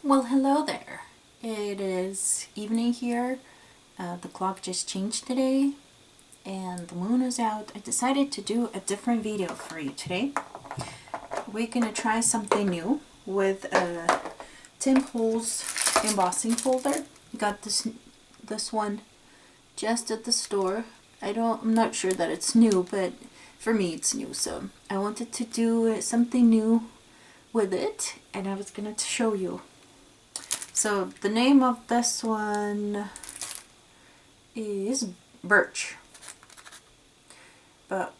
Well, hello there. It is evening here. The clock just changed today and the moon is out. I decided to do a different video for you today. We're gonna try something new with a Tim Holtz embossing folder. Got this one just at the store. I'm not sure that it's new, but for me it's new, so I wanted to do something new with it and I was gonna show you. So the name of this one is Birch, but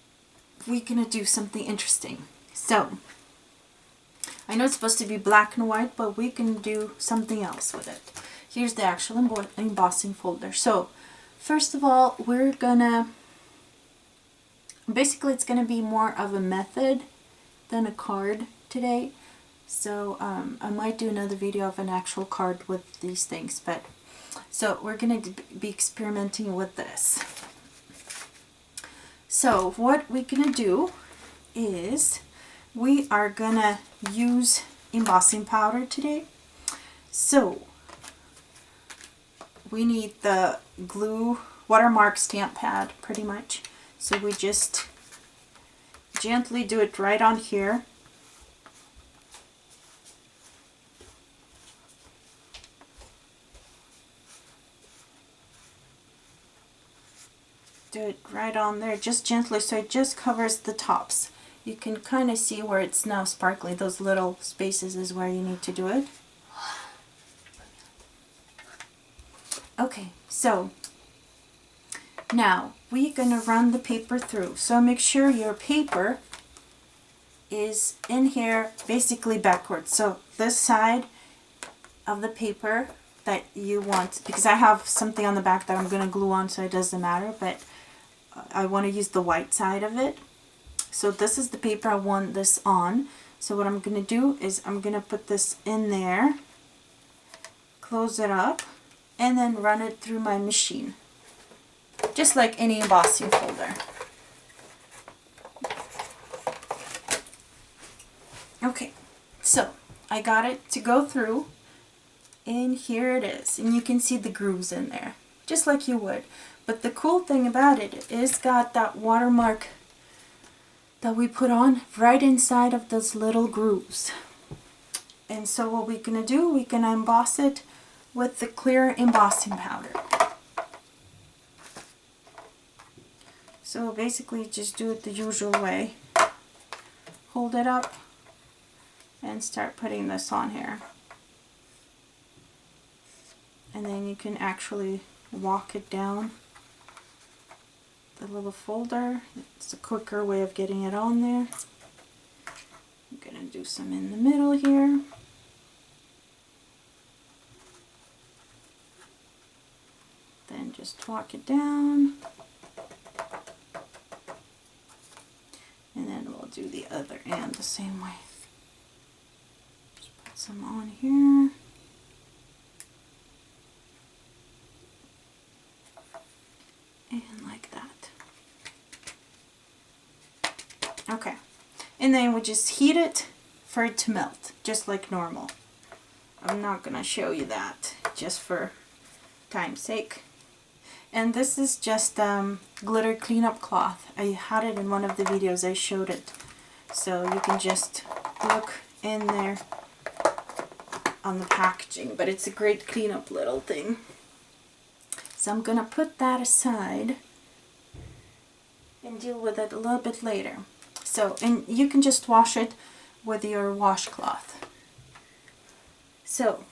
we're gonna do something interesting. So I know it's supposed to be black and white, but we can do something else with it. Here's the actual embossing folder. So first of all, we're gonna basically, it's gonna be more of a method than a card today. So I might do another video of an actual card with these things, but so we're going to be experimenting with this. So what we're going to do is we are going to use embossing powder today. So we need the glue watermark stamp pad pretty much. So we just gently do it right on here. Do it right on there, just gently, so it just covers the tops. You can kind of see where it's now sparkly. Those little spaces is where you need to do it. Okay, so now we're gonna run the paper through. So make sure your paper is in here basically backwards. So this side of the paper that you want, because I have something on the back that I'm gonna glue on, so it doesn't matter, but I want to use the white side of it. So this is the paper I want this on. So what I'm going to do is I'm going to put this in there, close it up, and then run it through my machine. Just like any embossing folder. Okay, so I got it to go through, and here it is. And you can see the grooves in there, just like you would. But the cool thing about it is got that watermark that we put on right inside of those little grooves. And so what we're going to do, we can emboss it with the clear embossing powder. So basically just do it the usual way. Hold it up and start putting this on here. And then you can actually walk it down the little folder. It's a quicker way of getting it on there. I'm going to do some in the middle here. Then just walk it down. And then we'll do the other end the same way. Just put some on here. And like that. Okay, and then we just heat it for it to melt, just like normal. I'm not going to show you that, just for time's sake. And this is just glitter cleanup cloth. I had it in one of the videos, I showed it. So you can just look in there on the packaging, but it's a great cleanup little thing. So I'm going to put that aside and deal with it a little bit later. So, and you can just wash it with your washcloth. So,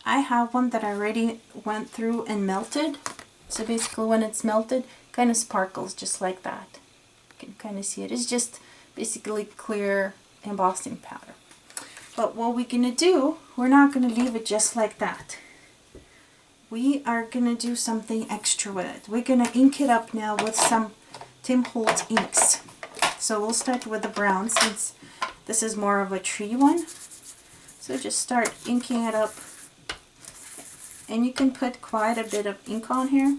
I have one that I already went through and melted. So basically when it's melted, kind of sparkles just like that. You can kind of see it. It's just basically clear embossing powder. But what we're going to do, we're not going to leave it just like that. We are going to do something extra with it. We're going to ink it up now with some Tim Holtz inks. So we'll start with the brown since this is more of a tree one. So just start inking it up. And you can put quite a bit of ink on here.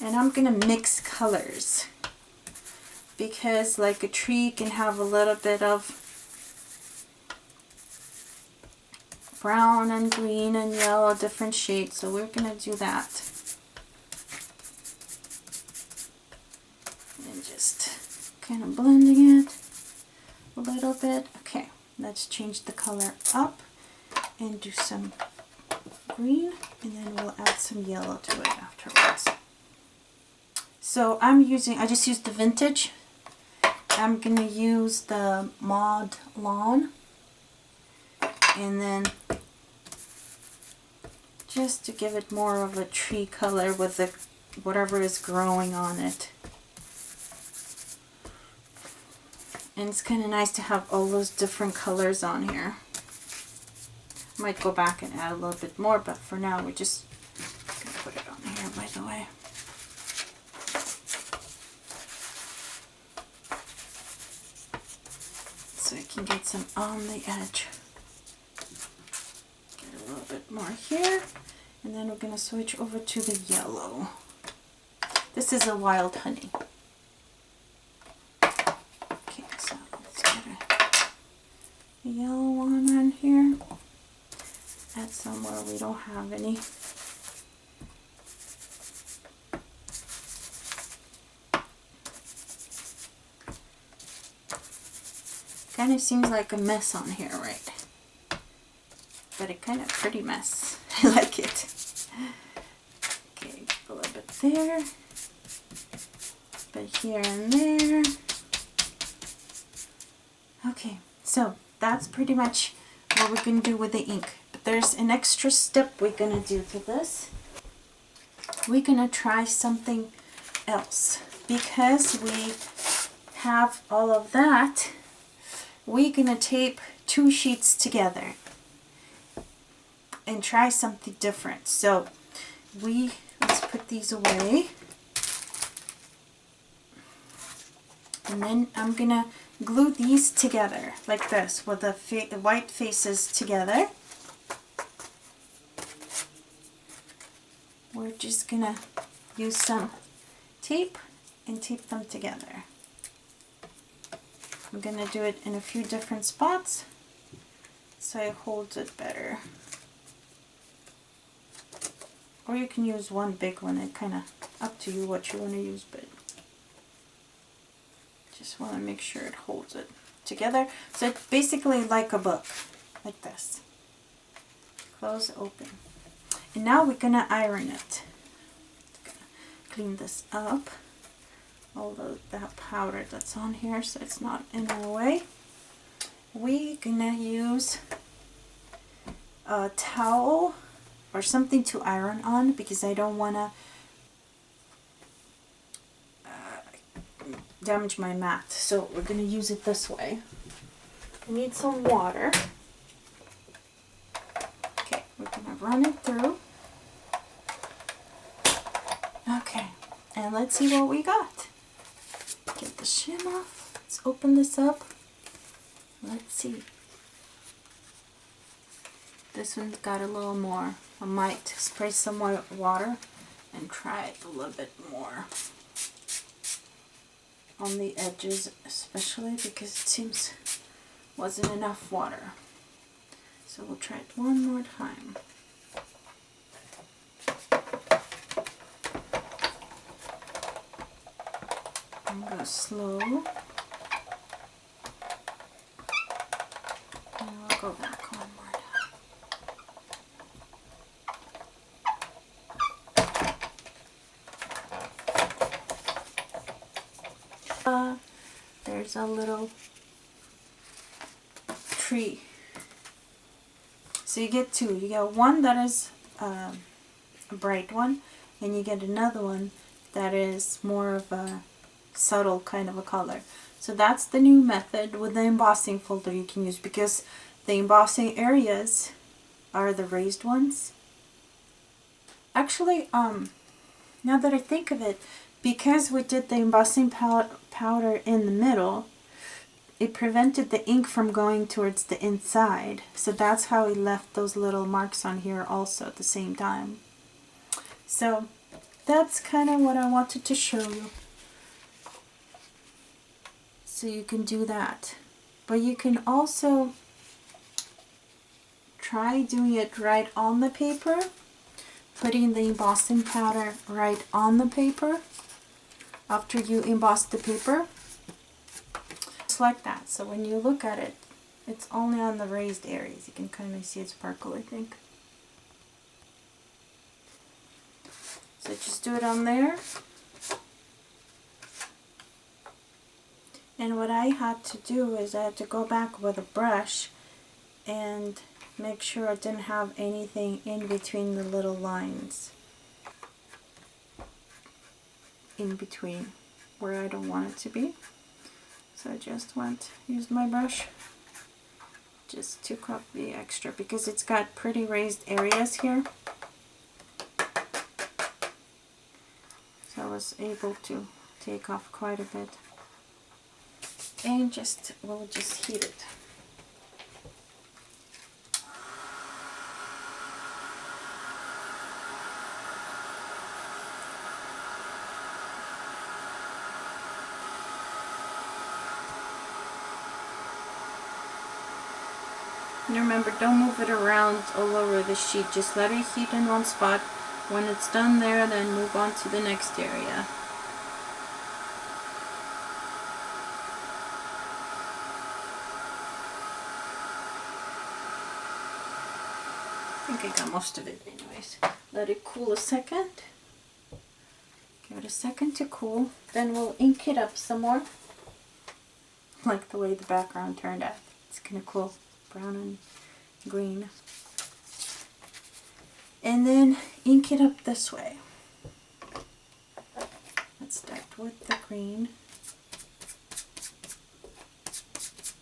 And I'm going to mix colors. Because like a tree can have a little bit of brown and green and yellow, different shades. So we're gonna do that. And just kind of blending it a little bit. Okay, let's change the color up and do some green, and then we'll add some yellow to it afterwards. So I just used the vintage. I'm gonna use the Mod Lawn, and then just to give it more of a tree color with the whatever is growing on it. And it's kind of nice to have all those different colors on here. Might go back and add a little bit more, but for now we're just gonna put it on here, by the way. So I can get some on the edge. Get a little bit more here, and then we're gonna switch over to the yellow. This is a wild honey. Okay, so let's get a yellow one on here. Add some where we don't have any. Kind of seems like a mess on here, right? But it kind of pretty mess. I like it. Okay, a little bit there. But here and there. Okay, so that's pretty much what we're going to do with the ink. But there's an extra step we're going to do to this. We're going to try something else. Because we have all of that, we're going to tape 2 sheets together and try something different. So let's put these away. And then I'm going to glue these together like this with the white faces together. We're just going to use some tape and tape them together. I'm going to do it in a few different spots so it holds it better. Or you can use one big one. It's kind of up to you what you want to use, but just want to make sure it holds it together. So it's basically like a book, like this. Close, open. And now we're going to iron it. Clean this up. All that powder that's on here so it's not in our way. We're gonna use a towel or something to iron on because I don't want to damage my mat. So we're gonna use it this way. We need some water. Okay, we're gonna run it through. Okay, and let's see what we got. Get the shim off. Let's open this up. Let's see. This one's got a little more. I might spray some more water and try it a little bit more on the edges, especially because it seems wasn't enough water. So we'll try it one more time. Go slow. And we'll go back one more time. There's a little tree. So you get 2. You get one that is a bright one, and you get another one that is more of a subtle kind of a color. So that's the new method with the embossing folder you can use, because the embossing areas are the raised ones. Actually, now that I think of it, because we did the embossing powder in the middle, it prevented the ink from going towards the inside. So that's how we left those little marks on here also at the same time. So that's kind of what I wanted to show you. So you can do that. But you can also try doing it right on the paper, putting the embossing powder right on the paper after you emboss the paper. Just like that. So when you look at it, it's only on the raised areas. You can kind of see it sparkle, I think. So just do it on there. And what I had to do is I had to go back with a brush and make sure I didn't have anything in between the little lines. In between where I don't want it to be. So I just used my brush, just took off the extra because it's got pretty raised areas here. So I was able to take off quite a bit. And we'll just heat it. And remember, don't move it around all over the sheet. Just let it heat in one spot. When it's done there, then move on to the next area. I think I got most of it anyways. Let it cool a second. Give it a second to cool. Then we'll ink it up some more. Like the way the background turned out. It's kind of cool. Brown and green. And then ink it up this way. Let's start with the green.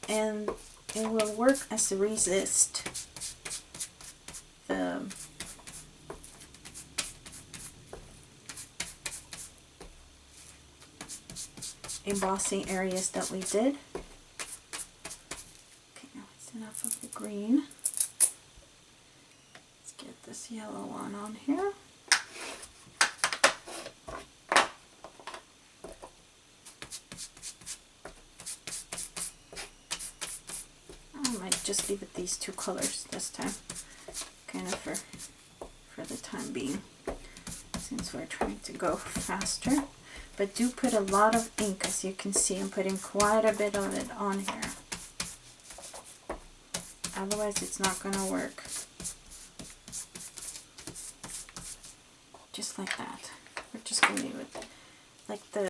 And it will work as a resist. The embossing areas that we did. Okay, now it's enough of the green. Let's get this yellow one on here. I might just leave it these two colors this time. Kind of for the time being, since we're trying to go faster. But do put a lot of ink, as you can see. I'm putting quite a bit of it on here. Otherwise it's not going to work. Just like that. We're just going to leave it like the